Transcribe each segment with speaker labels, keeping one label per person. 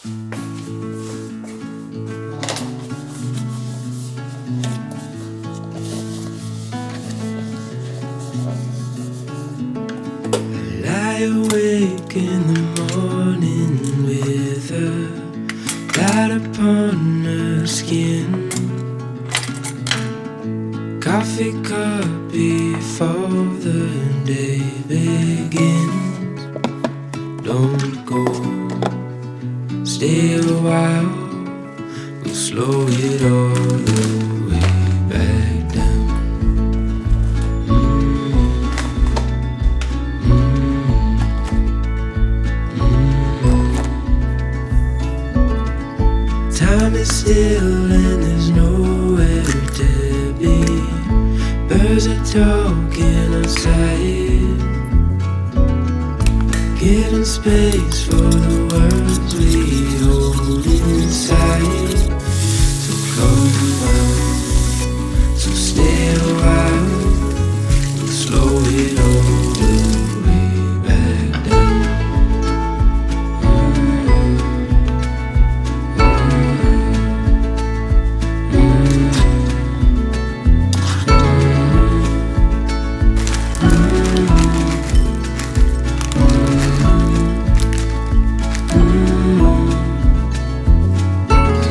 Speaker 1: Lie awake in the morning with a light upon her skin. Coffee cup before the day begins. Don't go, stay a while. We'll slow it all the way back down. Time is still and there's nowhere to be. Birds are talking outside, giving space for the words we hold inside. So come on, so stay a while. We'll slow it all the way back down.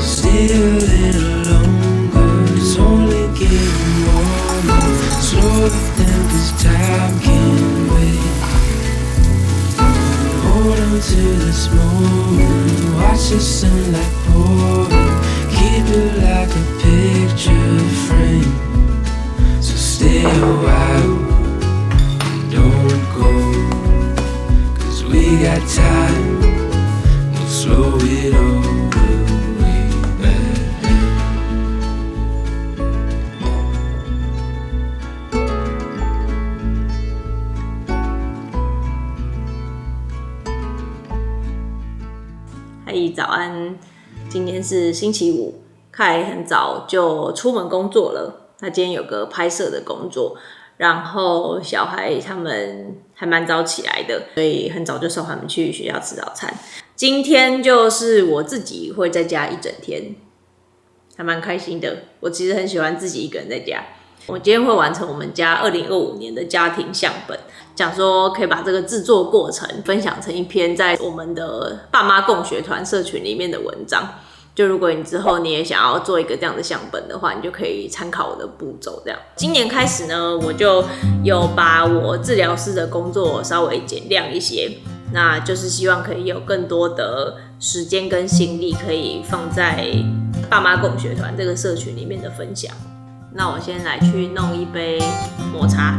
Speaker 1: Stay a little longer, it's only getting warmer. Slow it down 'cause time can't wait. Hold on to this moment, watch the sunlight pouring. Keep it like a picture frame. So stay a while and don't go, 'cause we got time. We'll slow it all the way back down.
Speaker 2: 嗨，早安！今天是星期五，凱很早就出门工作了。他今天有個拍攝的工作，然後小孩他們還蠻早起來的，所以很早就送他們去學校吃早餐。今天就是我自己會在家一整天，還蠻開心的。我其實很喜歡自己一個人在家。我今天會完成我們家2025年的家庭相本，講說可以把這個製作過程分享成一篇在我們的爸媽共學團社群裡面的文章。就如果你之後你也想要做一個這樣的相本的話，你就可以參考我的步驟。這樣，今年開始呢，我就有把我治療師的工作稍微減量一些，那就是希望可以有更多的時間跟心力可以放在爸媽共學團這個社群裡面的分享。那我先來去弄一杯抹茶。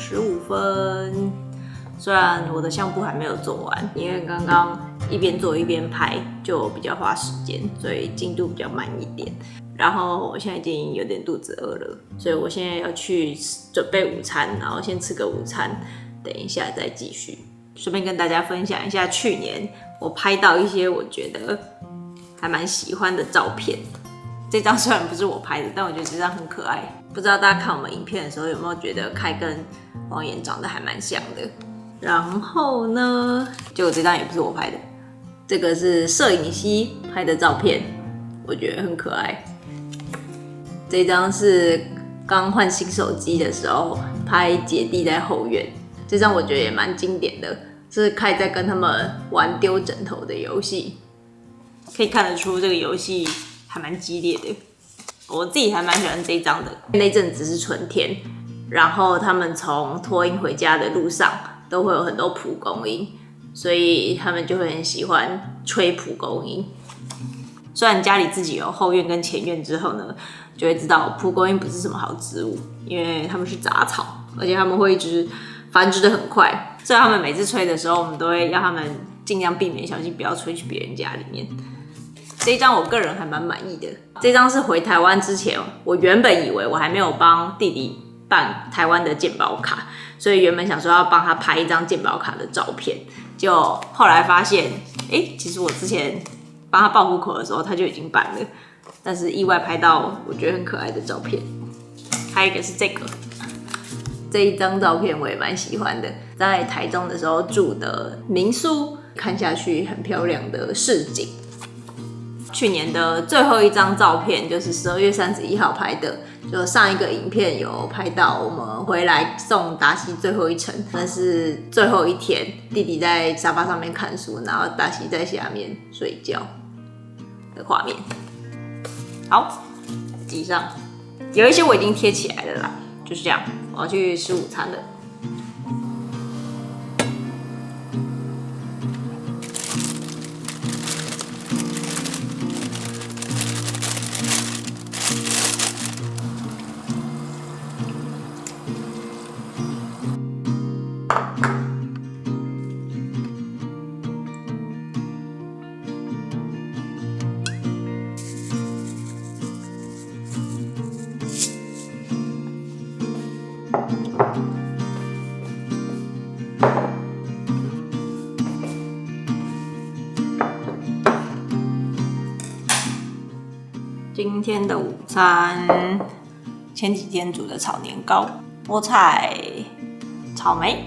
Speaker 2: 15分。雖然我的相簿還沒有做完，因為剛剛一邊做一邊拍，就比較花時間，所以進度比較慢一點。然後我現在已經有點肚子餓了，所以我現在要去準備午餐，然後先吃個午餐，等一下再繼續。順便跟大家分享一下，去年我拍到一些我覺得還蠻喜歡的照片。這張雖然不是我拍的，但我覺得這張很可愛。不知道大家看我們影片的時候有沒有覺得凱跟王妍長得還蠻像的？然後呢，結果這張也不是我拍的，這個是攝影師拍的照片，我覺得很可愛。這張是剛換新手機的時候拍姐弟在後院，這張我覺得也蠻經典的，是凱在跟他們玩丟枕頭的遊戲，可以看得出這個遊戲還蠻激烈的。我自己還蠻喜歡這一張的，那陣子是春天，然後他們從托嬰回家的路上都會有很多蒲公英，所以他們就會很喜歡吹蒲公英。雖然家裡自己有後院跟前院之後呢，就會知道蒲公英不是什麼好植物，因為他們是雜草，而且他們會一直繁殖的很快。所以他們每次吹的時候，我們都會要他們盡量避免，小心不要吹去別人家裡面。這一張我個人還蠻滿意的。這張是回台灣之前，我原本以為我還沒有幫弟弟辦台灣的健保卡，所以原本想說要幫他拍一張健保卡的照片，就後來發現，其實我之前幫他報戶口的時候他就已經辦了，但是意外拍到我覺得很可愛的照片。還有一個是這一張照片我也蠻喜歡的，在台中的時候住的民宿，看下去很漂亮的市景。去年的最後一張照片就是12月31號拍的，就上一個影片有拍到我們回來送達西最後一程，那是最後一天，弟弟在沙發上面看書，然後達西在下面睡覺的畫面。好，以上有一些我已經貼起來了啦，就是這樣，我要去吃午餐了。今天的午餐，前幾天煮的炒年糕，菠菜、草莓。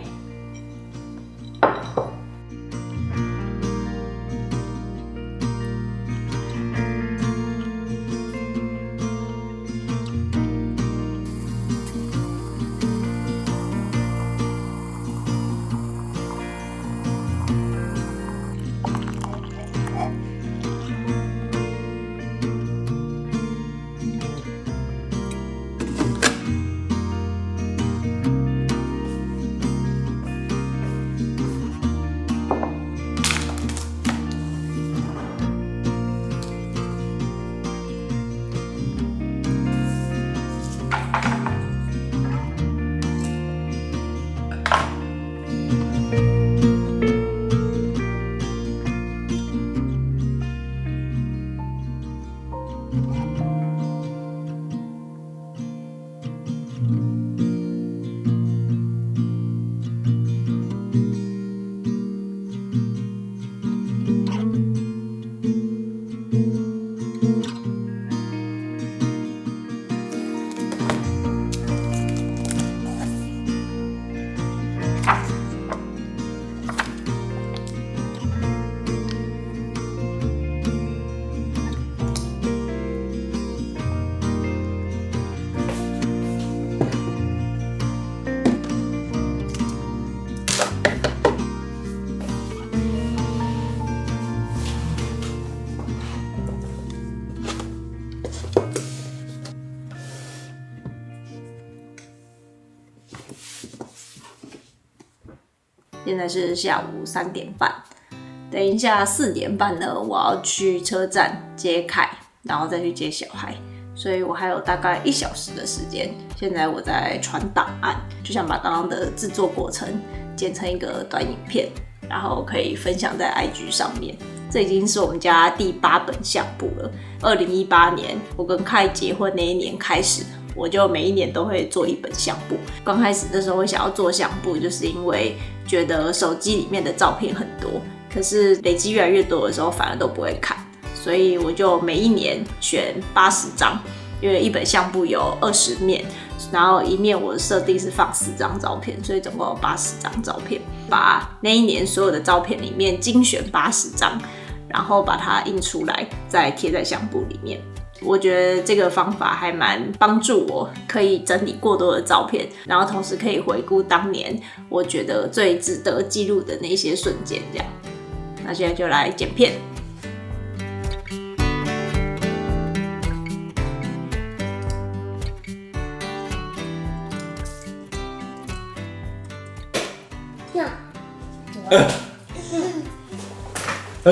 Speaker 2: 现在是下午3點半，等一下4點半呢，我要去車站接凱，然後再去接小孩，所以我還有大概1小時的時間。現在我在傳檔案，就想把剛剛的製作過程剪成一個短影片，然後可以分享在 IG 上面。這已經是我們家第8本相簿了。2018年我跟凱結婚那一年開始，我就每一年都會做1本相簿。剛開始的時候會想要做相簿，就是因為覺得手機裡面的照片很多，可是累積越來越多的時候反而都不會看，所以我就每一年選80張，因為1本相簿有20面，然後一面我的設定是放4張照片，所以總共有80張照片，把那一年所有的照片裡面精選80張，然後把它印出來，再貼在相簿裡面。我覺得這個方法還蠻幫助我，可以整理過多的照片，然後同時可以回顧當年我覺得最值得記錄的那些瞬間。這樣，那現在就來剪片。
Speaker 3: 他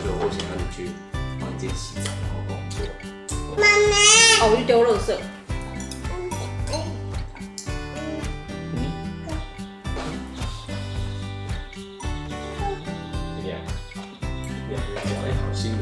Speaker 3: 说我想要你去房间洗澡，然后帮我做。
Speaker 4: 妈妈，
Speaker 2: 我去丢垃圾。
Speaker 3: 怎么样？好新的。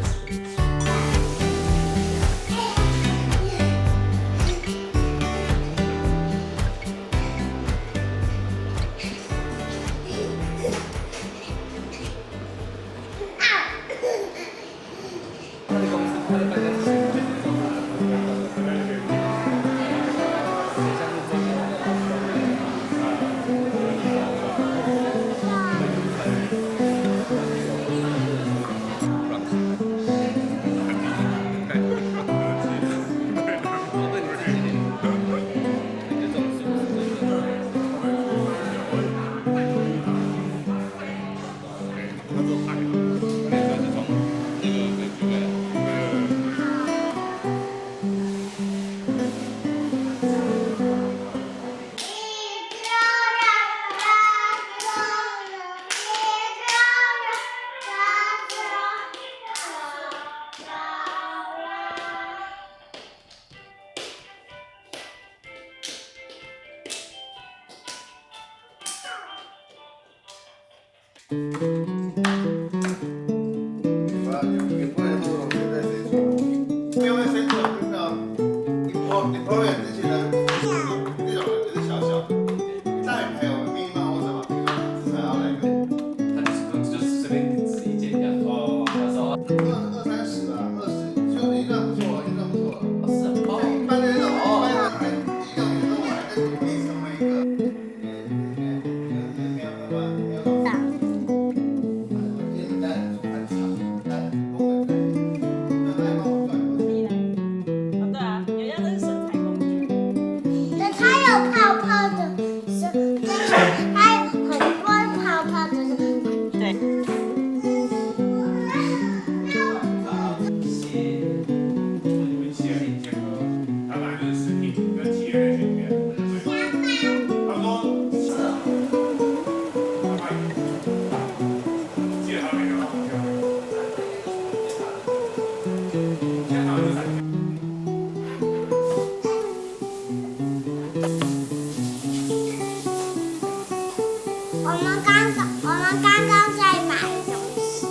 Speaker 4: 我们刚刚在买东西。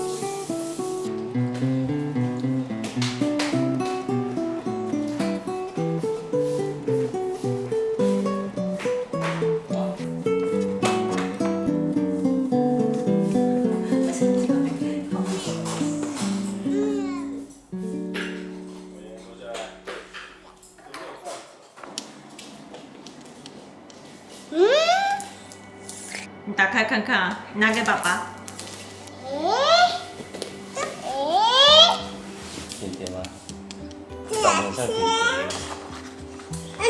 Speaker 2: 你打开看看啊，你拿给爸爸。
Speaker 3: 甜甜吗？长得像甜甜。
Speaker 4: 这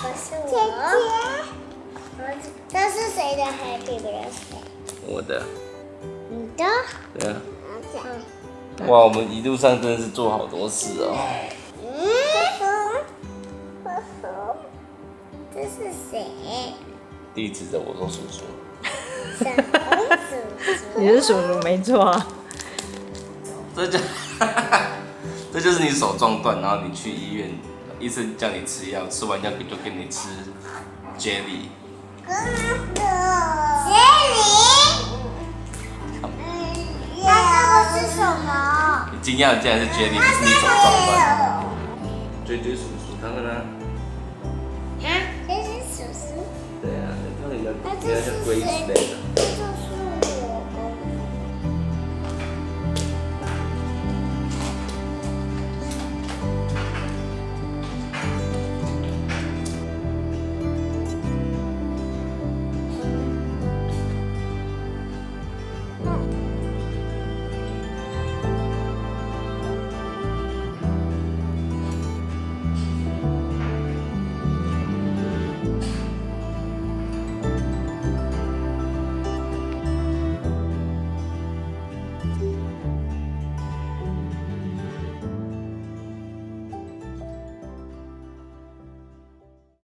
Speaker 4: 个是我。这是谁的 Happy Birthday？
Speaker 3: 我的。
Speaker 4: 你的？
Speaker 3: 对啊。哇，我们一路上真的是做好多事哦。
Speaker 4: 这是誰？
Speaker 3: 弟指着我說叔叔。
Speaker 4: 小公主。
Speaker 2: 你是叔叔沒錯啊。
Speaker 3: 這就是你手撞斷，然後你去醫院，醫生叫你吃藥，吃完藥就給你吃 Jelly。
Speaker 4: 那这个是什麼？
Speaker 3: 你驚訝的竟然是 Jelly， 不是你手撞翻。追叔叔他們呢？
Speaker 4: 啊，這是叔叔。
Speaker 3: 對啊，他們應該叫 Grace 類的。